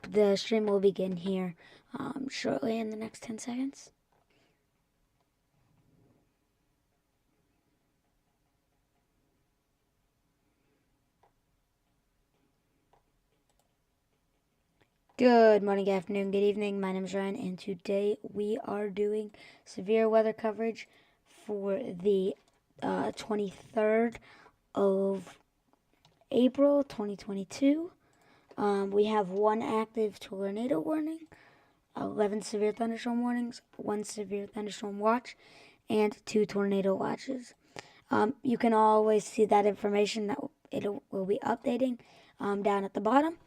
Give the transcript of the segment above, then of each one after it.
the stream will begin here shortly in the next 10 seconds. Good morning, good afternoon, good evening. My name is Ryan, and today we are doing severe weather coverage for the 23rd of April 2022. We have one active tornado warning, 11 severe thunderstorm warnings, one severe thunderstorm watch, and 2 tornado watches. You can always see that information that it will be updating down at the bottom.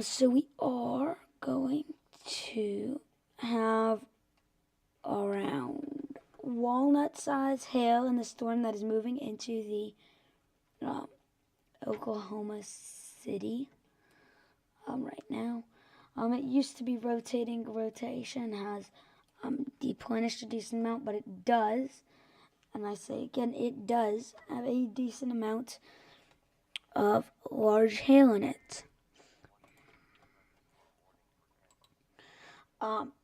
So we are going to have around walnut-sized hail in the storm that is moving into the Oklahoma City right now. It used to be rotating. Rotation has deplenished a decent amount, but it does, and I say again, it does have a decent amount of large hail in it.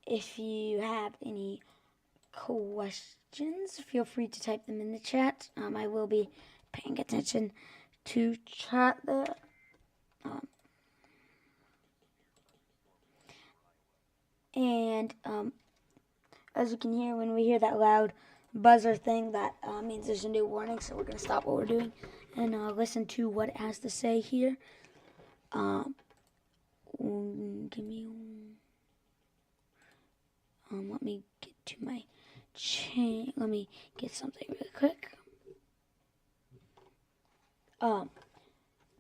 If you have any questions, feel free to type them in the chat. I will be paying attention to chat there. And as you can hear, when we hear that loud buzzer thing, that means there's a new warning. So we're going to stop what we're doing and listen to what it has to say here. Give me... let me get to my chain. Let me get something really quick.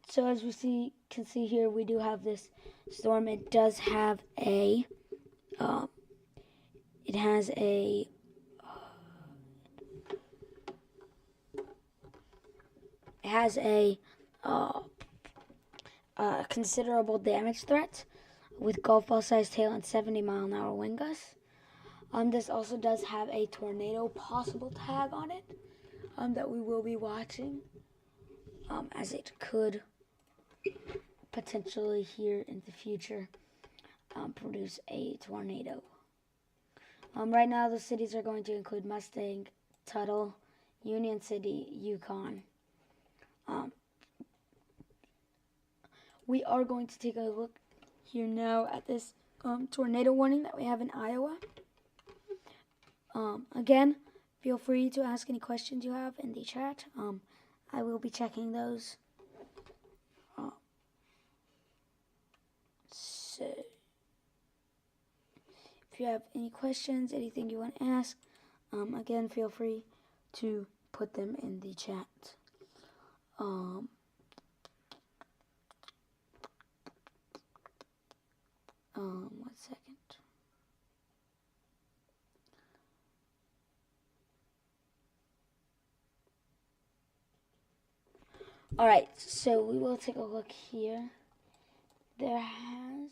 So as we can see here, we do have this storm. It does have a, it has a, considerable damage threat with golf ball sized hail and 70-mile-an-hour wind gusts. This also does have a tornado possible tag on it that we will be watching, as it could potentially here in the future produce a tornado. Right now the cities are going to include Mustang, Tuttle, Union City, Yukon. We are going to take a look here now at this tornado warning that we have in Iowa. Again, feel free to ask any questions you have in the chat. I will be checking those. So, if you have any questions, anything you want to ask, again, feel free to put them in the chat. 1 second. Alright, so we will take a look here. There has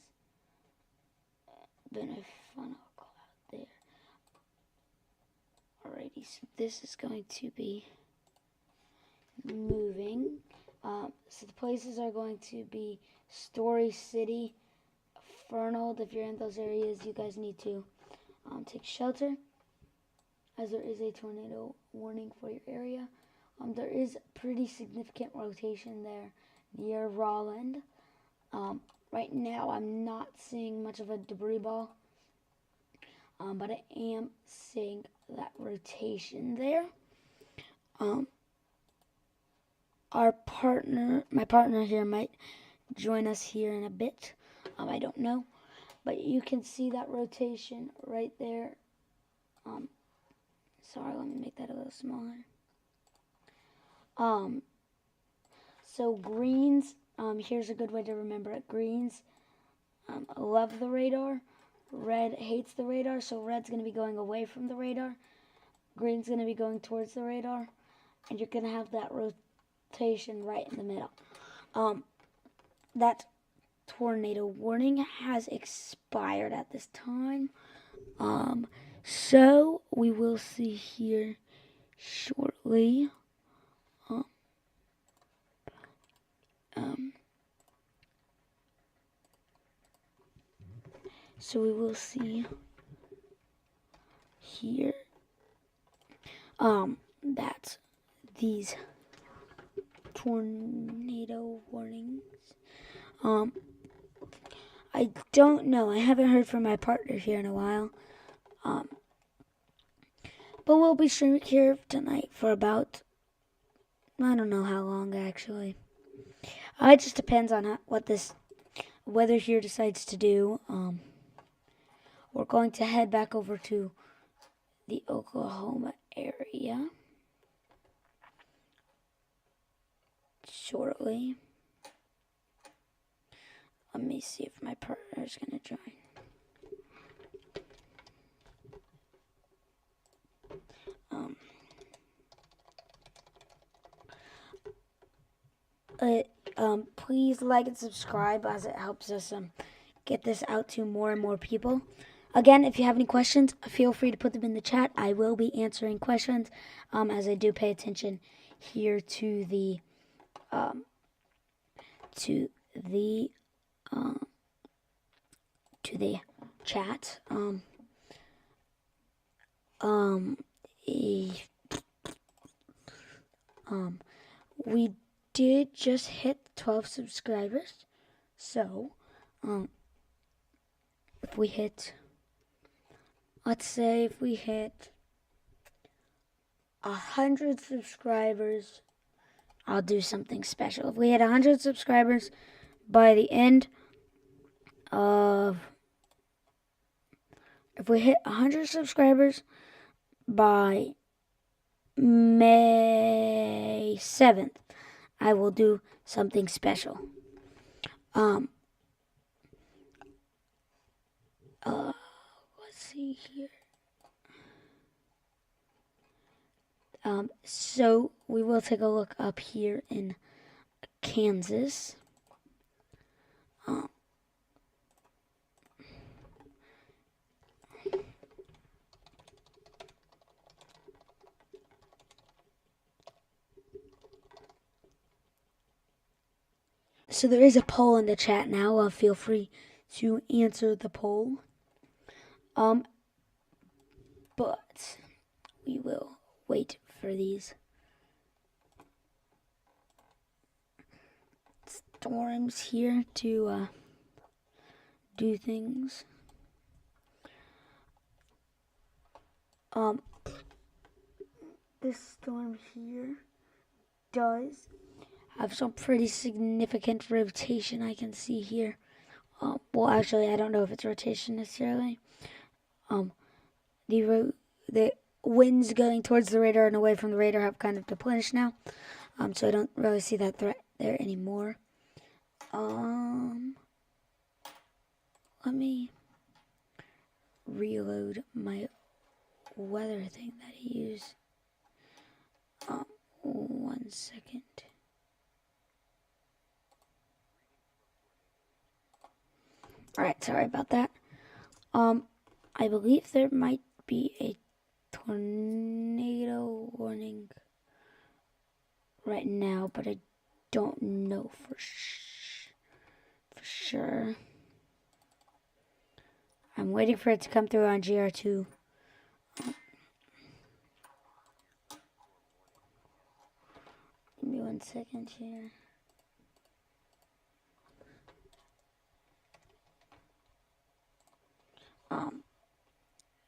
been a funnel cloud there. Alrighty, so this is going to be moving. So the places are going to be Story City, Fernald. If you're in those areas, you guys need to take shelter, as there is a tornado warning for your area. There is pretty significant rotation there near Rolland. Right now, I'm not seeing much of a debris ball, but I am seeing that rotation there. My partner here might join us here in a bit. I don't know, but you can see that rotation right there. Sorry, let me make that a little smaller. So greens, here's a good way to remember it. Greens love the radar. Red hates the radar, so red's going to be going away from the radar. Green's going to be going towards the radar. And you're going to have that rotation right in the middle. That tornado warning has expired at this time. So we will see here shortly. So we will see here that these tornado warnings. I don't know. I haven't heard from my partner here in a while. But we'll be streaming here tonight for about, I don't know how long actually. It just depends on what this weather here decides to do. We're going to head back over to the Oklahoma area shortly. Let me see if my partner is going to join. Please like and subscribe as it helps us get this out to more and more people. Again, if you have any questions, feel free to put them in the chat. I will be answering questions as I do pay attention here to the chat. We did just hit 12 subscribers, so if we hit, let's say if we hit 100 subscribers, I'll do something special. If we hit 100 subscribers by the end of, if we hit 100 subscribers by May 7th, I will do something special. Let's see here. So we will take a look up here in Kansas. So there is a poll in the chat now. Feel free to answer the poll. But we will wait for these storms here to do things. This storm here does have some pretty significant rotation I can see here. Well, actually, I don't know if it's rotation necessarily. The winds going towards the radar and away from the radar have kind of diminished now. So I don't really see that threat there anymore. Let me reload my weather thing that I use. 1 second. Alright, sorry about that. I believe there might be a tornado warning right now, but I don't know for sure. I'm waiting for it to come through on GR2. Give me 1 second here.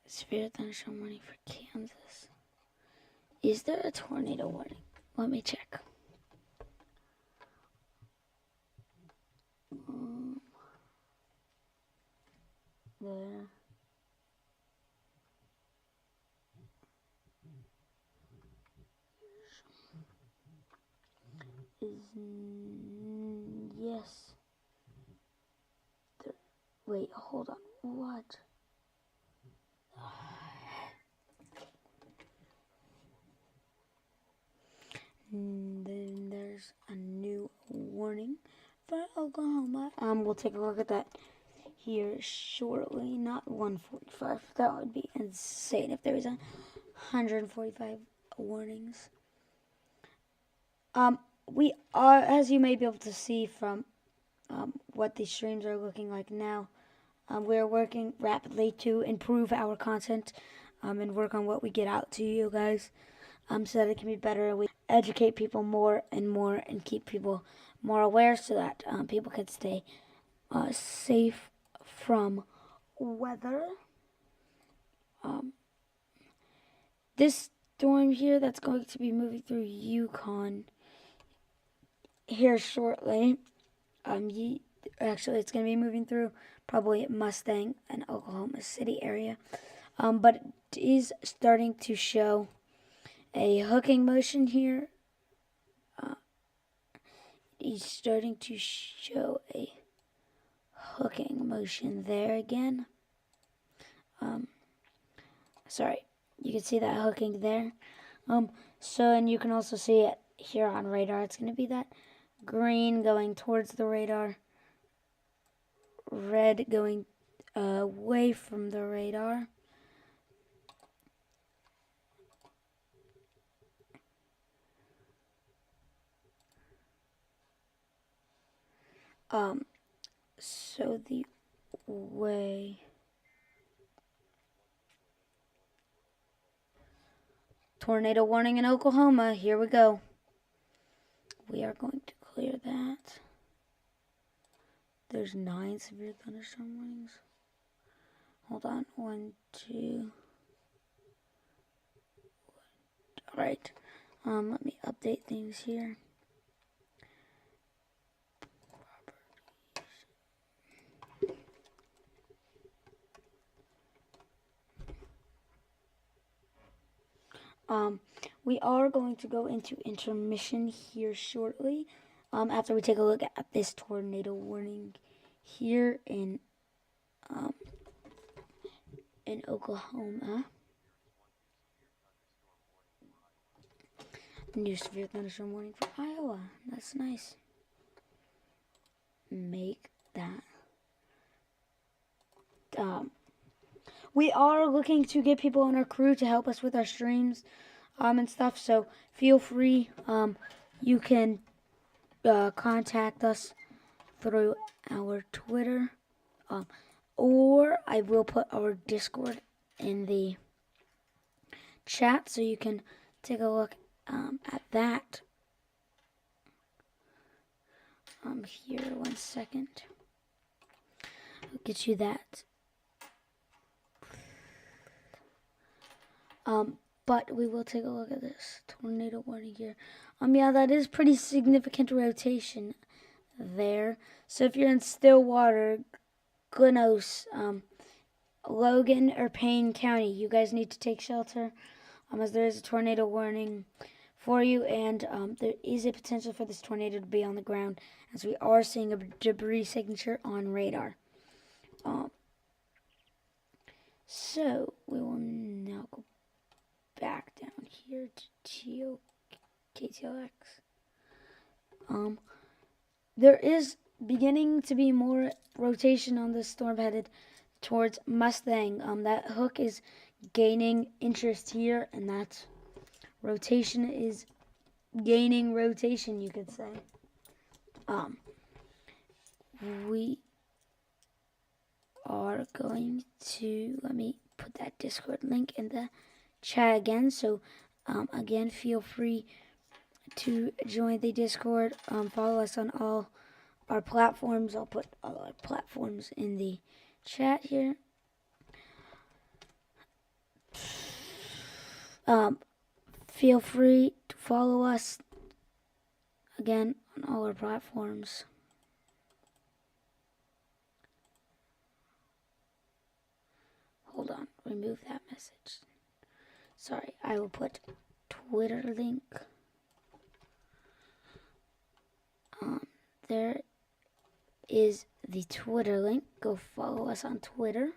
Severe thunderstorm warning for Kansas. Is there a tornado warning? Let me check. There. Yes. Wait, hold on. What? Then there's a new warning for Oklahoma. We'll take a look at that here shortly. Not 145. That would be insane if there was 145 warnings. We are, as you may be able to see from what these streams are looking like now, We're working rapidly to improve our content and work on what we get out to you guys so that it can be better. We educate people more and more and keep people more aware so that people can stay safe from weather. This storm here that's going to be moving through Yukon here shortly. Actually, it's going to be moving through probably Mustang and Oklahoma City area. But it is starting to show a hooking motion here. It's starting to show a hooking motion there again. Sorry, you can see that hooking there. And you can also see it here on radar. It's going to be that green going towards the radar, red going away from the radar. So the way tornado warning in Oklahoma. Here we go. We are going to clear that. There's 9 severe thunderstorm warnings. Hold on. 1, 2. All right. Let me update things here. We are going to go into intermission here shortly. After we take a look at this tornado warning here in Oklahoma. New severe thunderstorm warning for Iowa. That's nice. Make that. We are looking to get people on our crew to help us with our streams and stuff. So feel free. You can contact us through our Twitter. Or I will put our Discord in the chat so you can take a look at that. Here, 1 second. I'll get you that. But we will take a look at this tornado warning here. Yeah, that is pretty significant rotation there. So if you're in Stillwater, Glenos, Logan, or Payne County, you guys need to take shelter as there is a tornado warning for you, and there is a potential for this tornado to be on the ground as we are seeing a debris signature on radar. So we will now go back down here to KTLX. There is beginning to be more rotation on this storm headed towards Mustang. That hook is gaining interest here, and that rotation is gaining rotation, you could say. We are going to, let me put that Discord link in the chat again. So again, feel free to join the Discord. Follow us on all our platforms. I'll put all our platforms in the chat here. Feel free to follow us again on all our platforms. Hold on, remove that message. Sorry, I will put Twitter link. There is the Twitter link. Go follow us on Twitter.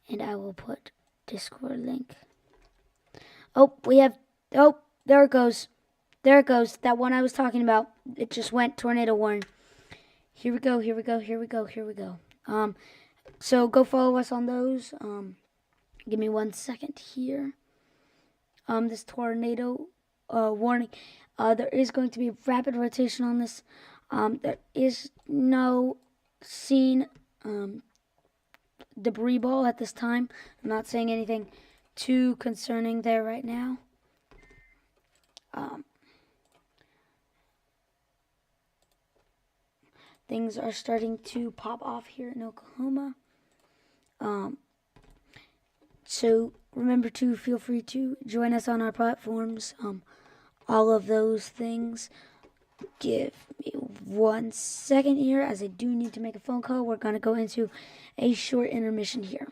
And I will put Discord link. Oh, there it goes. There it goes. That one I was talking about. It just went tornado warning. Here we go. So go follow us on those. Give me 1 second here. This tornado warning. There is going to be rapid rotation on this. There is no scene debris ball at this time. I'm not saying anything too concerning there right now. Things are starting to pop off here in Oklahoma. So remember to feel free to join us on our platforms. All of those things. Give me 1 second here, as I do need to make a phone call. We're going to go into a short intermission here.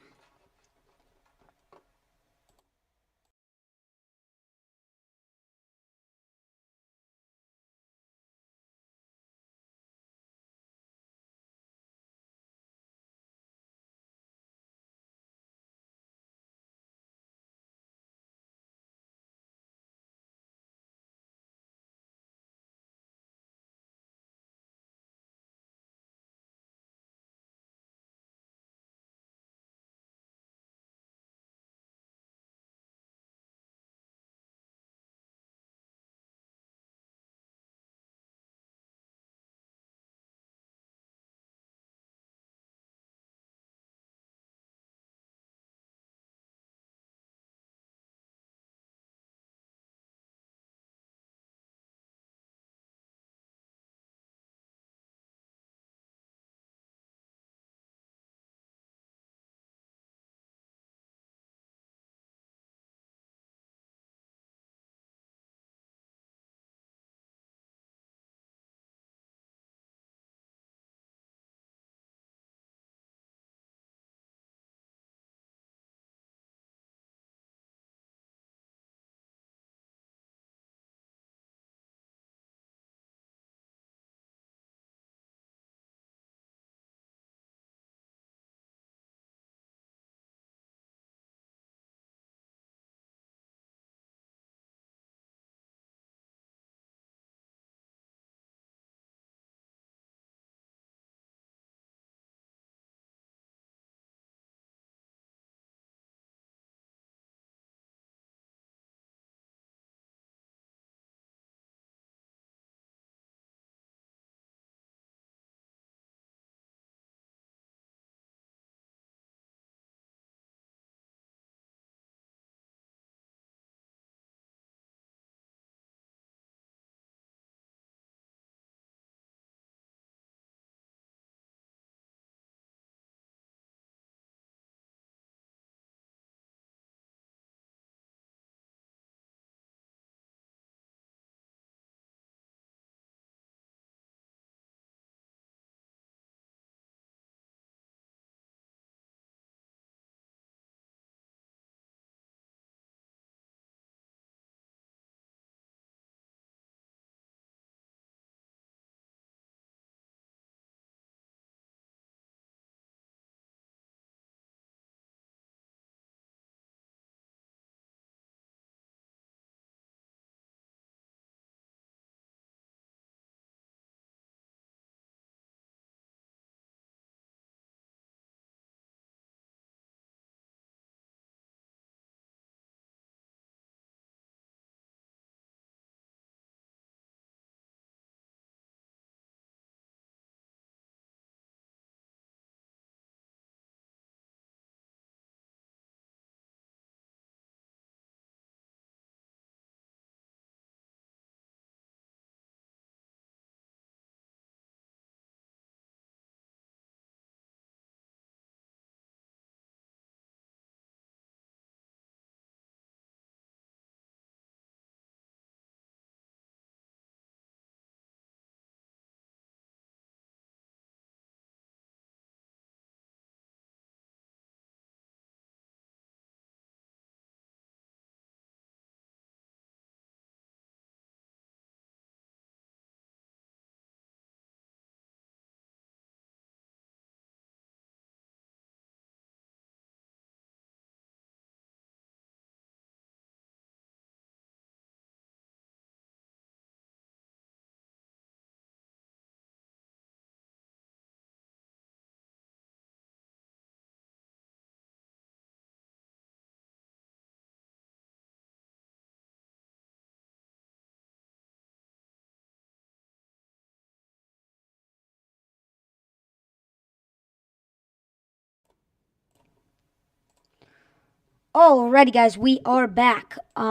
Alrighty, guys, we are back. We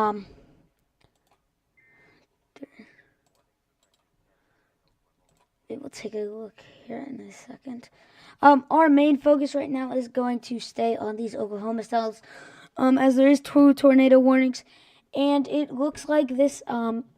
will take a look here in a second. Our main focus right now is going to stay on these Oklahoma styles, as there is 2 tornado warnings, and it looks like this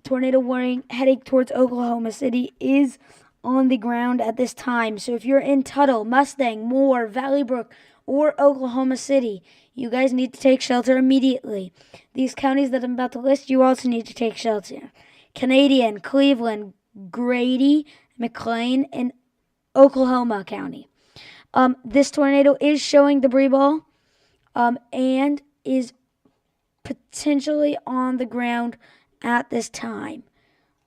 tornado warning heading towards Oklahoma City is on the ground at this time. So if you're in Tuttle, Mustang, Moore, Valley Brook, or Oklahoma City, you guys need to take shelter immediately. These counties that I'm about to list, you also need to take shelter. Canadian, Cleveland, Grady, McLean, and Oklahoma County. This tornado is showing debris ball and is potentially on the ground at this time.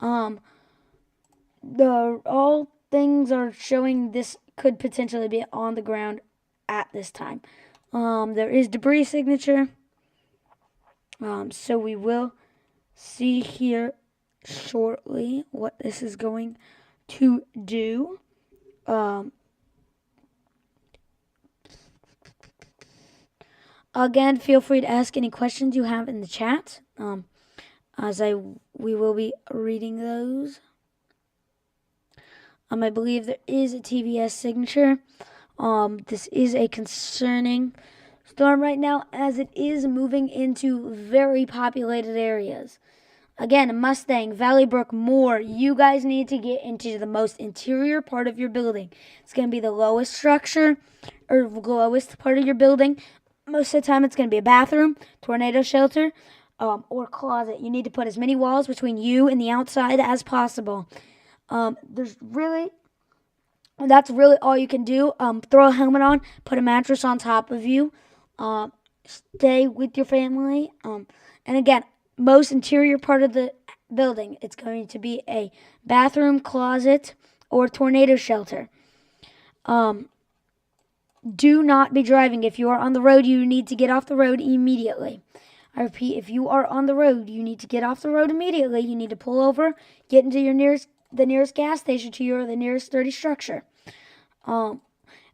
All things are showing this could potentially be on the ground at this time. There is debris signature. So we will see here shortly what this is going to do. Again, feel free to ask any questions you have in the chat, as we will be reading those. I believe there is a TVS signature. This is a concerning storm right now, as it is moving into very populated areas. Again, Mustang, Valley Brook, Moore, you guys need to get into the most interior part of your building. It's going to be the lowest structure, or lowest part of your building. Most of the time, it's going to be a bathroom, tornado shelter, or closet. You need to put as many walls between you and the outside as possible. That's really all you can do. Throw a helmet on, put a mattress on top of you, stay with your family. And again, most interior part of the building, it's going to be a bathroom, closet, or tornado shelter. Do not be driving. If you are on the road, you need to get off the road immediately. I repeat, if you are on the road, you need to get off the road immediately. You need to pull over, get into the nearest gas station to the nearest sturdy structure.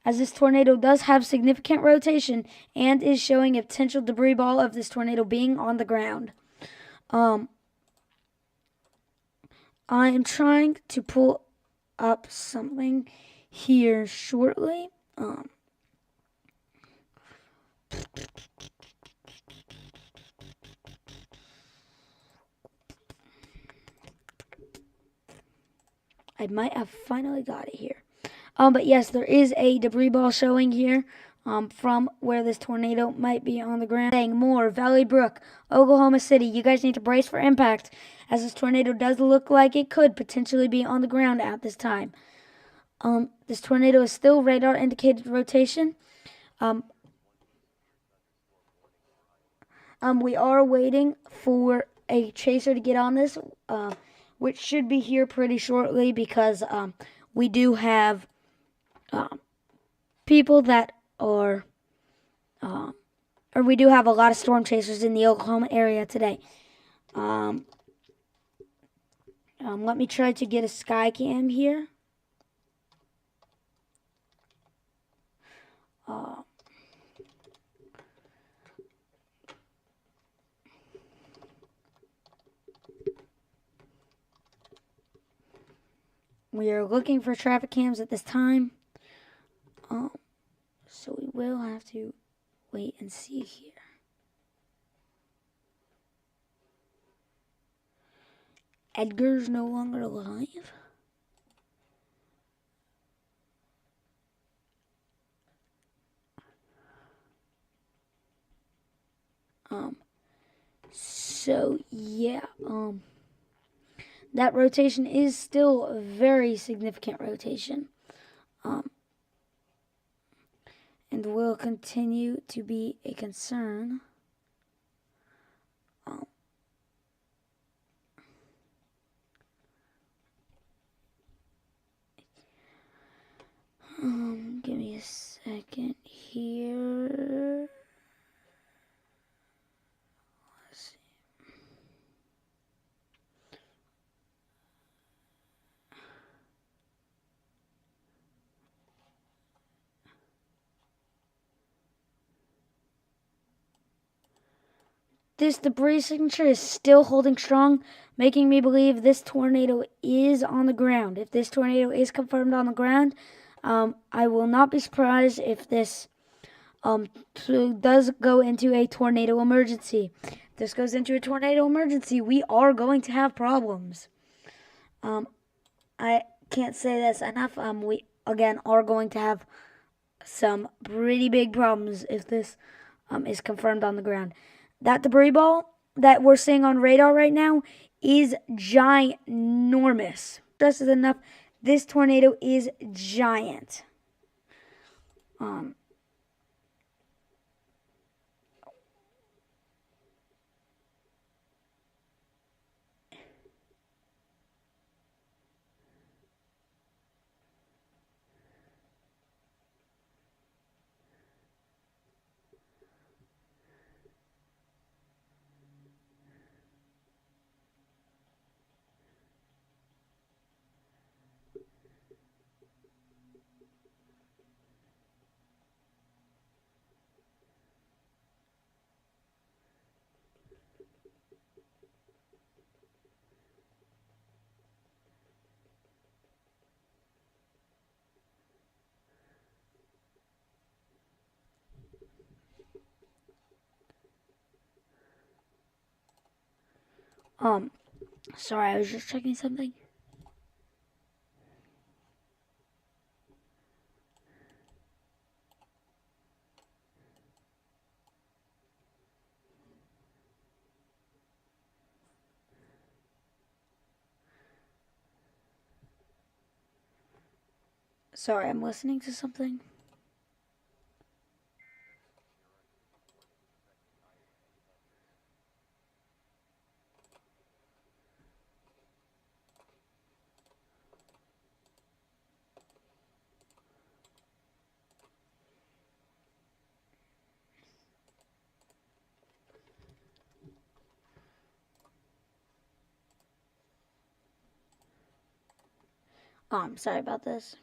As this tornado does have significant rotation and is showing a potential debris ball of this tornado being on the ground. I am trying to pull up something here shortly. I might have finally got it here. But yes, there is a debris ball showing here from where this tornado might be on the ground. Moore, Valley Brook, Oklahoma City. You guys need to brace for impact, as this tornado does look like it could potentially be on the ground at this time. This tornado is still radar indicated rotation. We are waiting for a chaser to get on this, which should be here pretty shortly, because we do have people that are, or we do have a lot of storm chasers in the Oklahoma area today. Let me try to get a sky cam here. We are looking for traffic cams at this time. So we will have to wait and see here. Edgar's no longer alive. So yeah, that rotation is still a very significant rotation. And will continue to be a concern. Give me a second here. Let's see. this debris signature is still holding strong, making me believe this tornado is on the ground. If this tornado is confirmed on the ground, I will not be surprised if this does go into a tornado emergency. If this goes into a tornado emergency, we are going to have problems. I can't say this enough. We again are going to have some pretty big problems if this is confirmed on the ground. That debris ball that we're seeing on radar right now is ginormous. Just enough. This tornado is giant. Sorry, I was just checking something. Sorry, I'm listening to something. I'm sorry about this.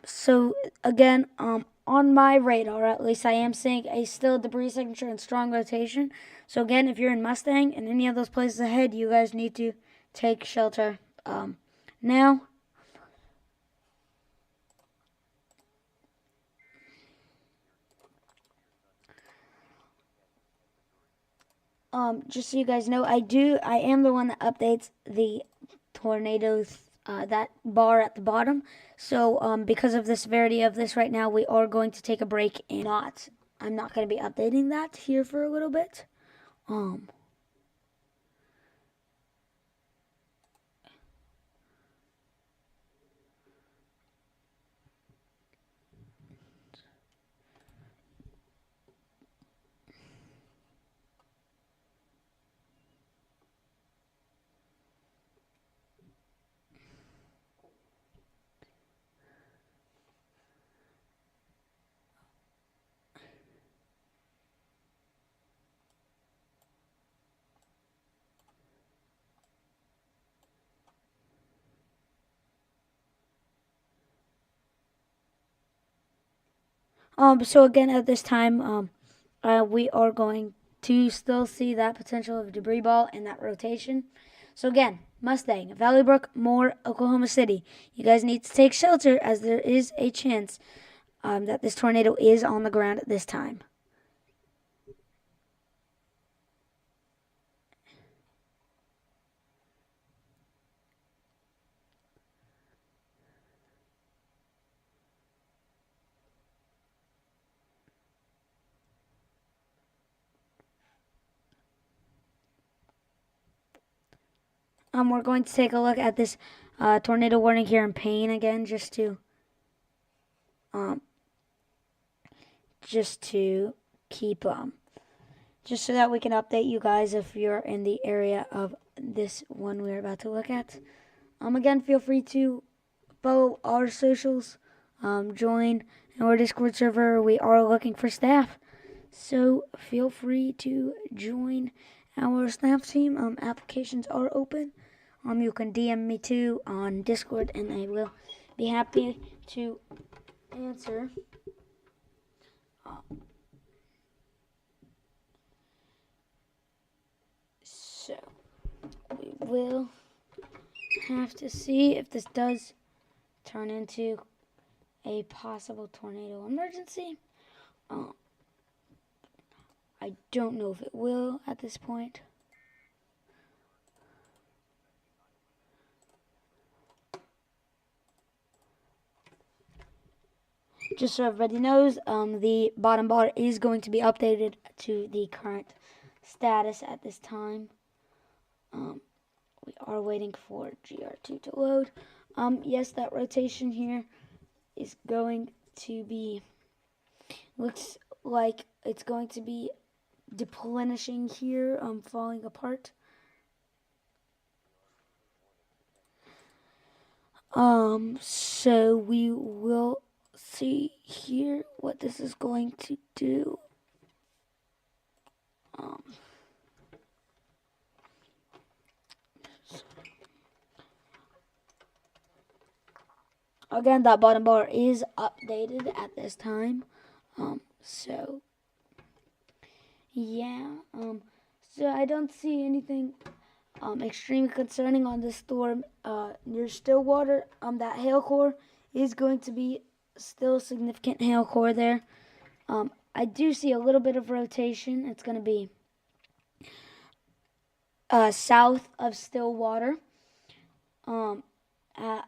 So again, on my radar, at least I am seeing a still debris signature and strong rotation. So again, if you're in Mustang and any of those places ahead, you guys need to take shelter now. Just so you guys know, I am the one that updates the tornadoes, that bar at the bottom. So, because of the severity of this right now, we are going to take a break and I'm not going to be updating that here for a little bit. So again, at this time, we are going to still see that potential of debris ball and that rotation. So again, Mustang, Valley Brook, Moore, Oklahoma City. You guys need to take shelter as there is a chance that this tornado is on the ground at this time. We're going to take a look at this tornado warning here in Payne again, just to keep just so that we can update you guys if you're in the area of this one we're about to look at. Again, feel free to follow our socials, join in our Discord server. We are looking for staff, so feel free to join our staff team. Applications are open. You can DM me too on Discord, and I will be happy to answer. So we will have to see if this does turn into a possible tornado emergency. I don't know if it will at this point. Just so everybody knows, the bottom bar is going to be updated to the current status at this time. We are waiting for GR2 to load. Yes, that rotation here is going to be, looks like it's going to be deplenishing here, falling apart. So we will see here what this is going to do. Again, that bottom bar is updated at this time. So yeah. So I don't see anything extremely concerning on this storm near Stillwater. That hail core is going to be still significant hail core there. I do see a little bit of rotation. It's going to be south of Stillwater.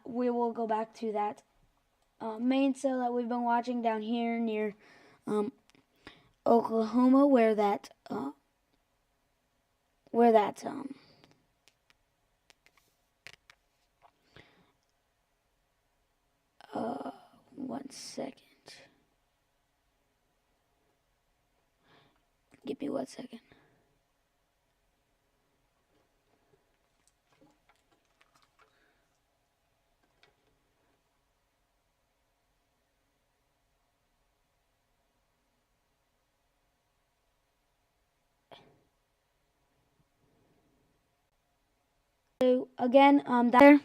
We will go back to that main cell that we've been watching down here near Oklahoma, where that one second. Give me 1 second. So again, there.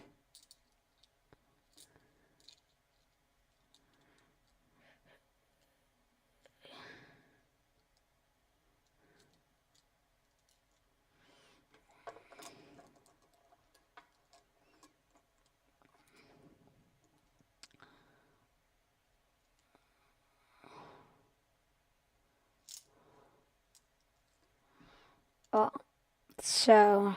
So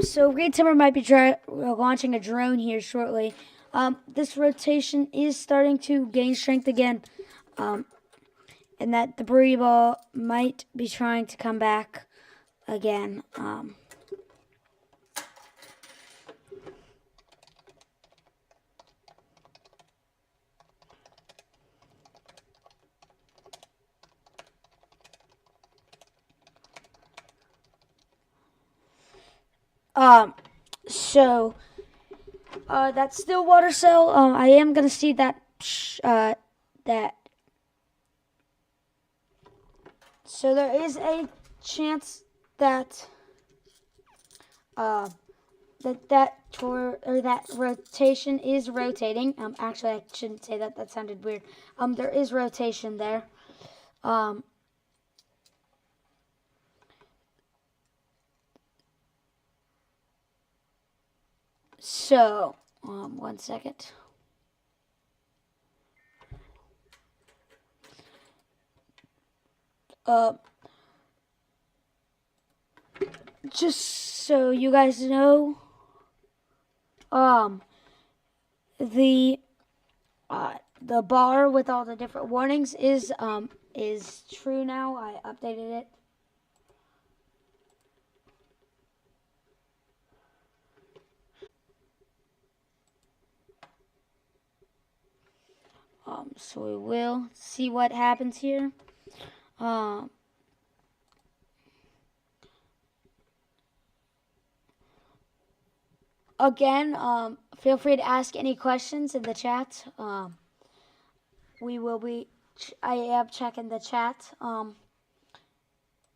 so Great Timber might be launching a drone here shortly. This rotation is starting to gain strength again, and that debris ball might be trying to come back again. So that Stillwater cell, I am gonna see that that. So there is a chance that that rotation is rotating. Actually, I shouldn't say that. That sounded weird. There is rotation there. So, 1 second. Just so you guys know, the bar with all the different warnings is true now. I updated it. So we will see what happens here. Again, feel free to ask any questions in the chat. We will be. I am checking the chat.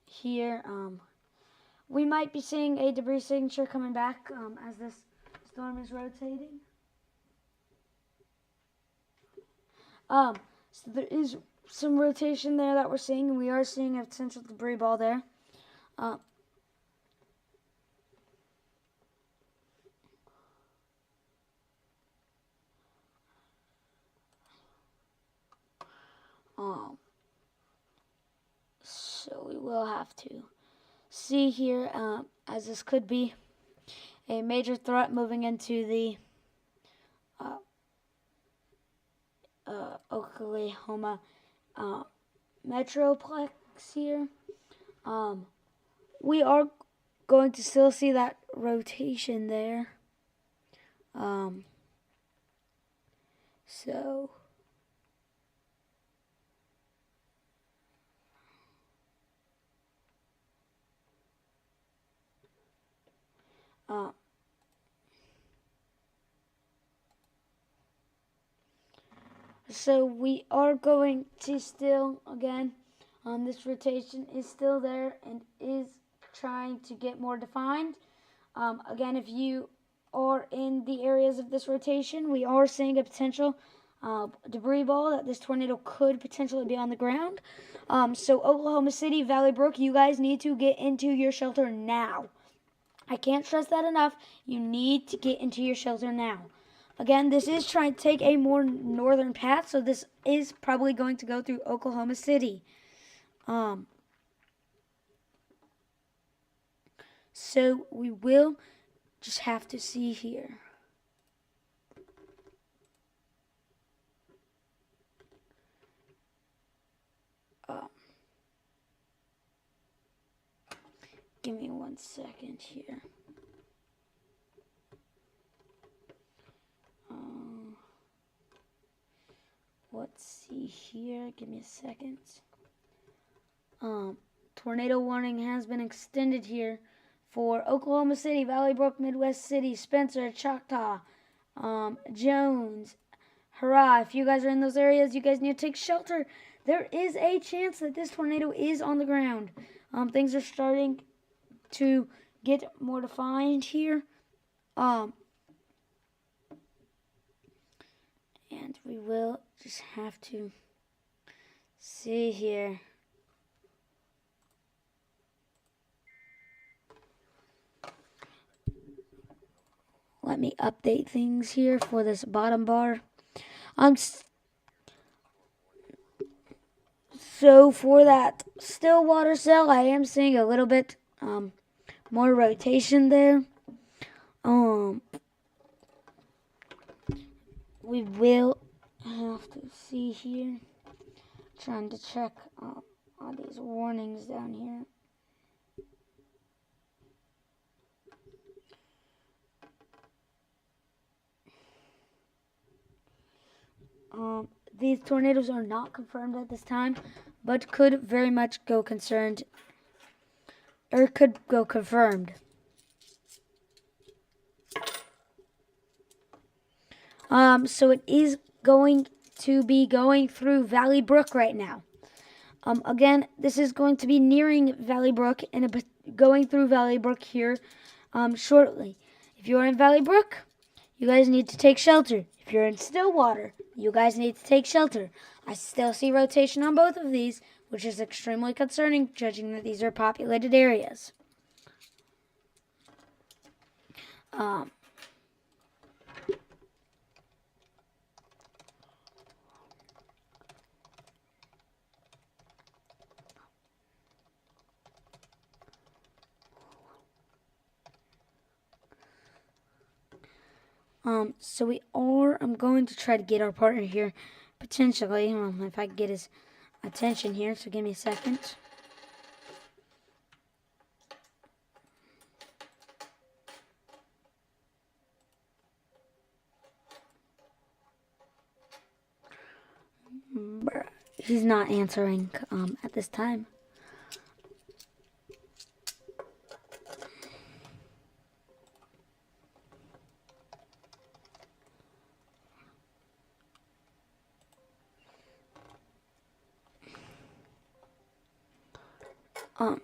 Here. We might be seeing a debris signature coming back as this storm is rotating. So there is some rotation there that we're seeing, and we are seeing a potential debris ball there. So we will have to see here, as this could be a major threat moving into the Oklahoma Metroplex here. We are going to still see that rotation there. So so we are going to still, again, this rotation is still there and is trying to get more defined. Again, if you are in the areas of this rotation, we are seeing a potential debris ball that this tornado could potentially be on the ground. So Oklahoma City, Valley Brook, you guys need to get into your shelter now. I can't stress that enough. You need to get into your shelter now. Again, this is trying to take a more northern path, so this is probably going to go through Oklahoma City. So we will just have to see here. Give me 1 second here. Let's see here. Give me a second. Tornado warning has been extended here for Oklahoma City, Valley Brook, Midwest City, Spencer, Choctaw, Jones, Hurrah. If you guys are in those areas, you guys need to take shelter. There is a chance that this tornado is on the ground. Things are starting to get more defined here. And we will just have to see here. Let me update things here for this bottom bar. So for that Stillwater cell, I am seeing a little bit more rotation there. We will have to see here. Trying to check all these warnings down here. These tornadoes are not confirmed at this time, but could very much go concerned, or could go confirmed. So it is going to be going through Valley Brook right now. Again, this is going to be nearing Valley Brook and going through Valley Brook here shortly. If you're in Valley Brook, you guys need to take shelter. If you're in Stillwater, you guys need to take shelter. I still see rotation on both of these, which is extremely concerning, judging that these are populated areas. So I'm going to try to get our partner here, potentially, if I can get his attention here, so give me a second. He's not answering, at this time. Um,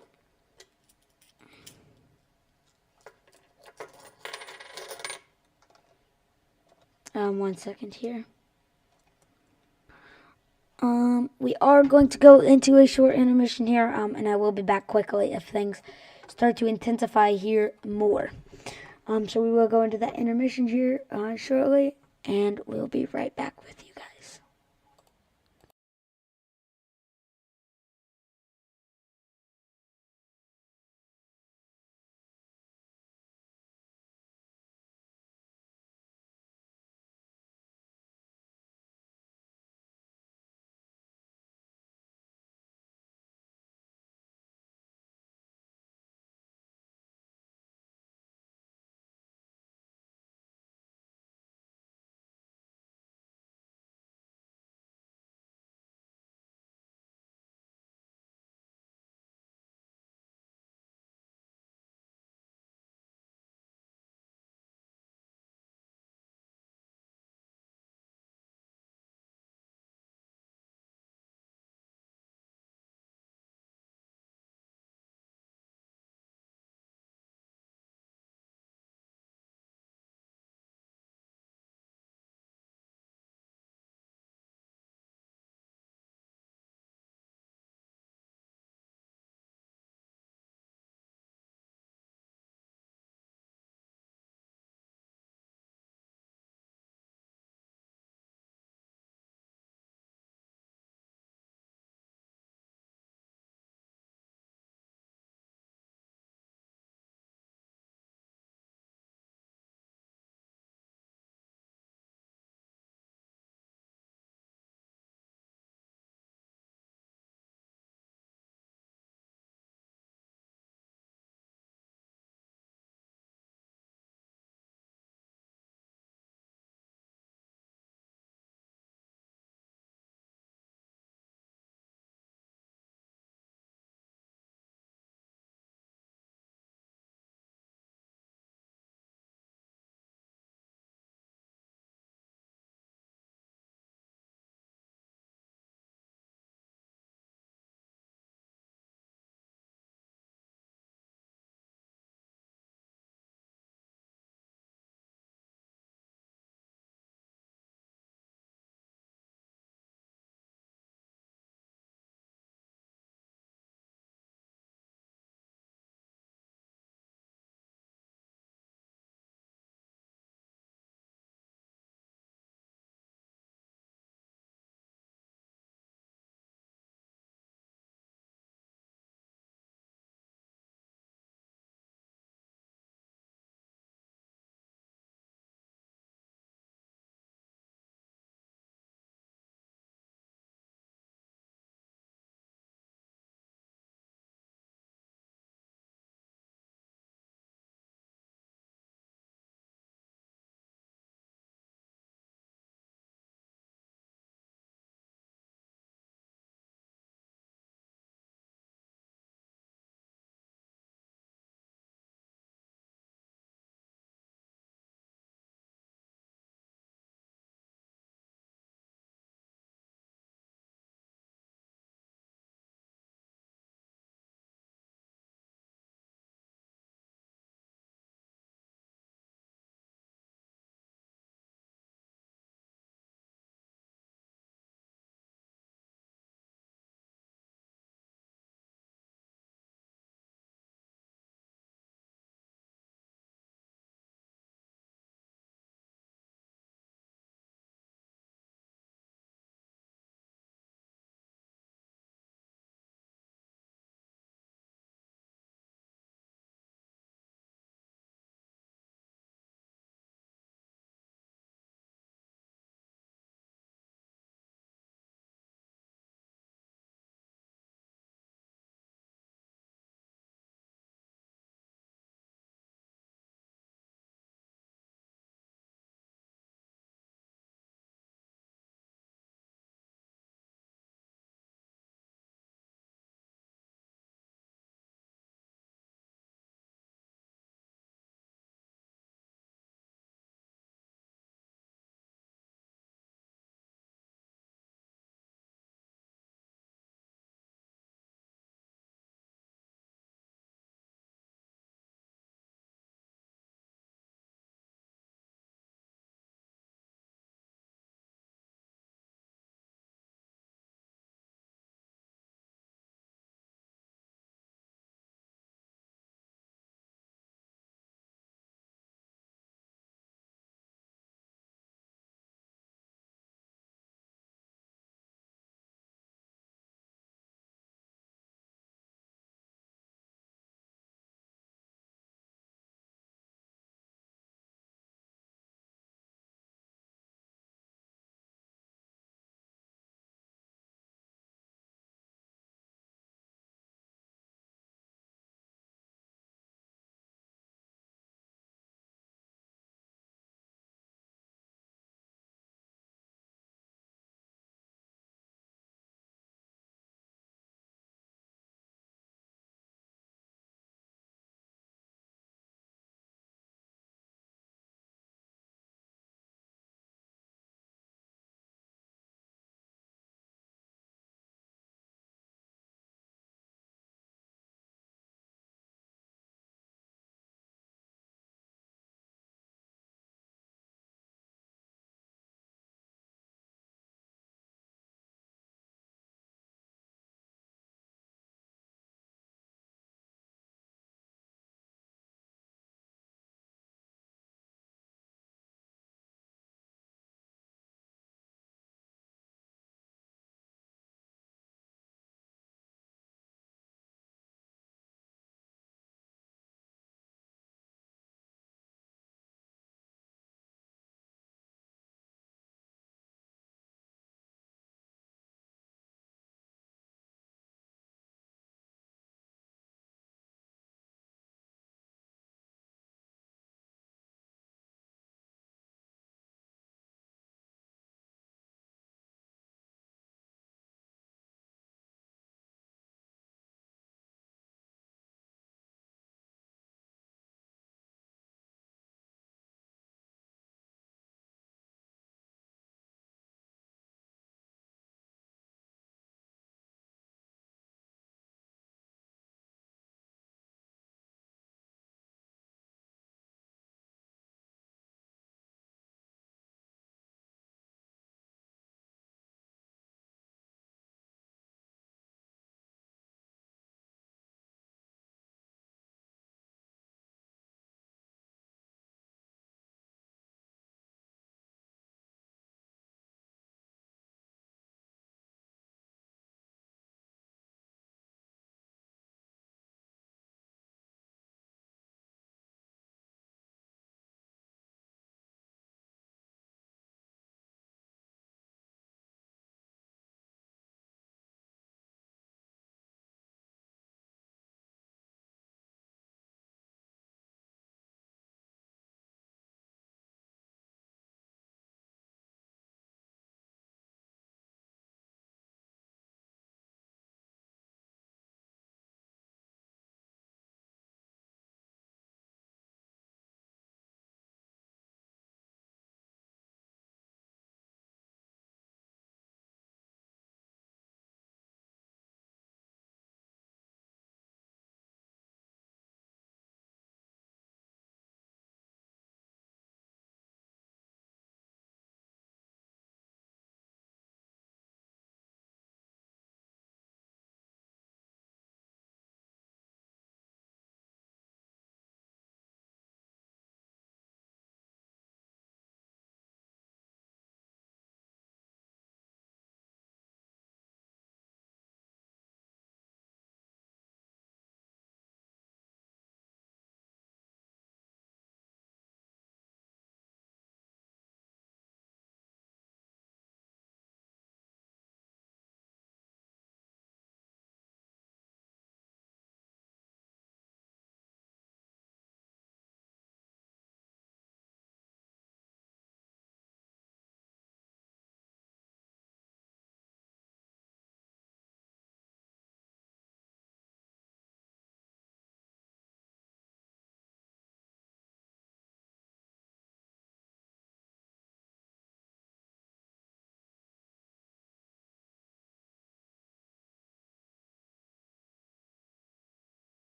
1 second here. We are going to go into a short intermission here, and I will be back quickly if things start to intensify here more. So we will go into that intermission here shortly, and we'll be right back with you guys.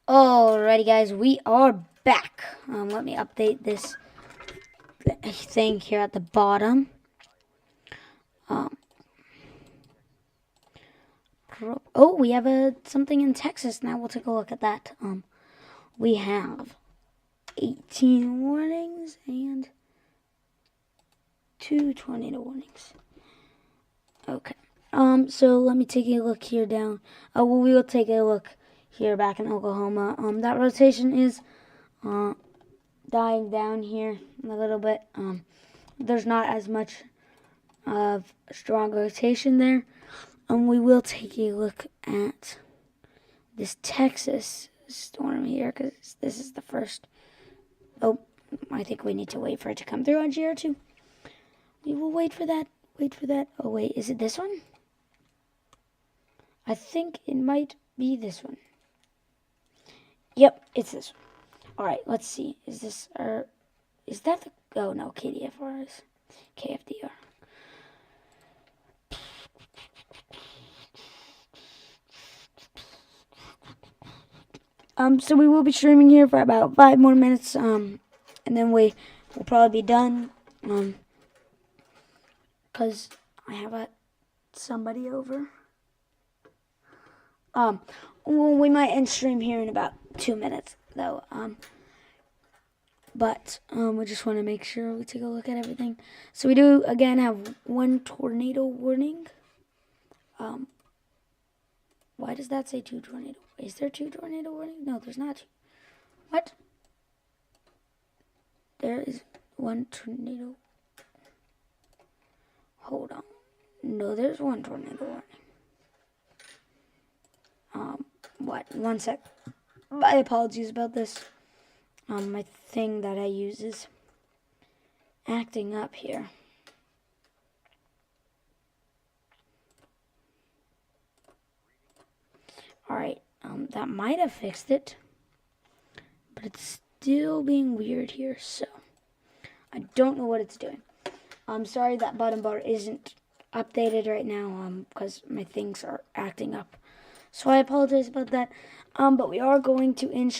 Alrighty, guys, we are back. Let me update this thing here at the bottom. Oh, we have something in Texas now. We'll take a look at that. We have 18 warnings and 2 tornado warnings. Okay. So let me take a look here down. Well, we will take a look here back in Oklahoma. That rotation is dying down here a little bit. There's not as much of strong rotation there. We will take a look at this Texas storm here because this is the first. Oh, I think we need to wait for it to come through on GR2. We will wait for that. Wait for that. Oh, wait. Is it this one? I think it might be this one. Yep, it's this one. All right, let's see. Is this is that the? Oh no, KDFR is KFDR. So we will be streaming here for about 5 more minutes. And then we will probably be done. Cause I have somebody over. Well, we might end stream here in about 2 minutes, though. But we just want to make sure we take a look at everything. So we do, again, have 1 tornado warning. Why does that say 2 tornado? Is there 2 tornado warnings? No, there's not. What? There is 1 tornado. Hold on. No, there's 1 tornado warning. What? 1 sec. My apologies about this. My thing that I use is acting up here. Alright, that might have fixed it. But it's still being weird here, so I don't know what it's doing. I'm sorry that bottom bar isn't updated right now, because my things are acting up. So I apologize about that. But we are going to end